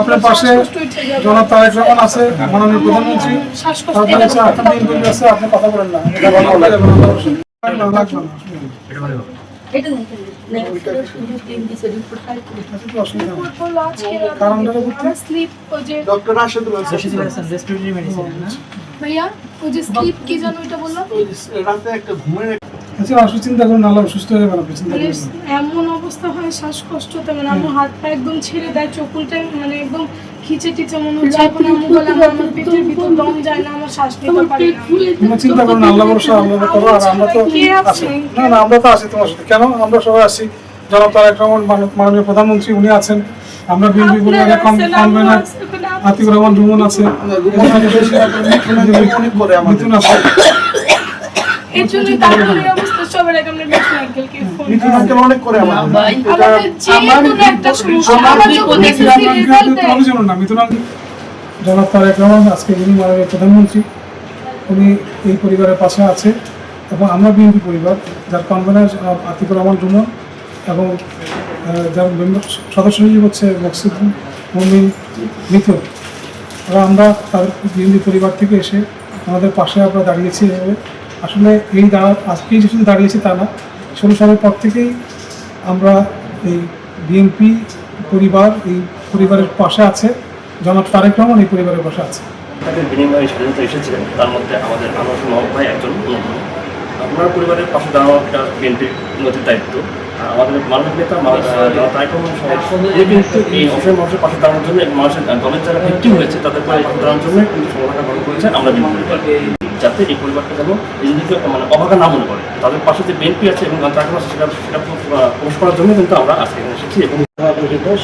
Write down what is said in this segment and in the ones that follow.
আপনার পাশে জনাব তারেক রহমান আছে, মাননীয় প্রধানমন্ত্রী, তারপরে হচ্ছে আপনার বিএনপি আছে, আপনি কথা বলেন না, এটা ভালো লাগবে না, লাগবে না। ভাইয়া ওই যে স্লিপ কি জানো এটা বললাম আচ্ছা, আসলে চিন্তা করুন, আল্লাহ সুস্থ হয়ে যাবেন, আপনি চিন্তা করুন না। এমন অবস্থা হয় শ্বাসকষ্টতে, মানে আমার হাত পা একদম ছেড়ে দেয়, চকুলটা মানে একদম খিচে টিচে মনে হচ্ছে। এখন আমি বললাম আমার পেটের ভিতর দম যায় না, আমার শ্বাস নিতে পারি না। তুমি চিন্তা করুন না, আল্লাহ ভরসা, আল্লাহ করো, আর আমরা তো আছি। না না, আমরা তো আছি তোমার সাথে। কেন, আমরা সবাই আছি। জনাব তারেক রহমান মাননীয় প্রধানমন্ত্রী উনি আছেন, আমরা বিএনপি পরিবারের কনভেনর আতিকুর রহমান রুমন আছে, মিথুন আছে। এর জন্য তারপরে অবস্থা সবার আগে আমরা মিঠুন আঙ্কেলকে ফোন মিথুন আঙ্কেল অনেক করে আমাদের যে কোনো একটা সমস্যা আমার যখন এসএসসি রেজাল্ট দেয়। মিথুন আঙ্কেল জনাব তারেক রহমান আজকে যিনি মাননীয় প্রধানমন্ত্রী, উনি এই পরিবারের পাশে আছে, এবং আমরা বিএনপি পরিবার যার কনভেনর আতিকুর রহমান রুমন এবং যার সদস্য সচিব হচ্ছে মকসুদ মমিন মিথুন, আমরা তাদের বিএনপি পরিবার থেকে এসে আমাদের পাশে আমরা দাঁড়িয়েছি। এভাবে আসলে এই আজকেই যে শুধু দাঁড়িয়েছি তা না, 16 সালের পর থেকেই আমরা এই বিএনপি পরিবার এই পরিবারের পাশে আছে, জনাব তারেক রহমান এই পরিবারের পাশে আছে। তাদের বিনিময়ে স্বাধীনতা এসেছিলেন, তার মধ্যে আমাদের আনোয়ার মহম্মদ ভাই একজন অন্যতম। আপনার পরিবারের পাশে দাঁড়ানো একটা বিএনপির নথির দায়িত্ব। আমাদের মাননীয় নেতা তারেক রহমান কিন্তু এই অসহায় মানুষের পাশে দাঁড়ানোর জন্য এবং মানুষের দলের যারা ভিত্তি হয়েছে তাদের পাশে দাঁড়ানোর জন্য কিন্তু সমাধান গ্রহণ করেছেন আমরা বিএনপি পরিবার, যাতে এই পরিবারটা যেন নিজেদেরকে মানে অভাগা না মনে করে। তাদের পাশে যে বিএনপি আছে এবং তারেক রহমান সেটা প্রকাশ করার জন্য কিন্তু আমরা আজকে এখানে এসেছি। এবং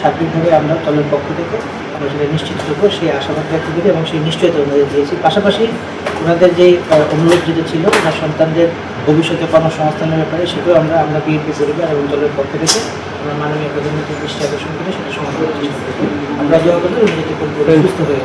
সার্বিকভাবে আমরা দলের পক্ষ থেকে আমরা সেটা নিশ্চিত করবো, সেই আশাবাদ ব্যক্ত করি এবং সেই নিশ্চয়তা ওনাদের দিয়েছি। পাশাপাশি ওনাদের যে অনুরোধ যেটা ছিল ওনার সন্তানদের ভবিষ্যতে কর্মসংস্থানের ব্যাপারে, সেটাও আমরা বিএনপি পরিবার এবং দলের পক্ষ থেকে আমরা মাননীয় প্রধানমন্ত্রীর দৃষ্টি আকর্ষণ করে সেটা সমাধান করার চেষ্টা করবো। আমরা দোয়া করলে উনি যাতে সুস্থ হয়ে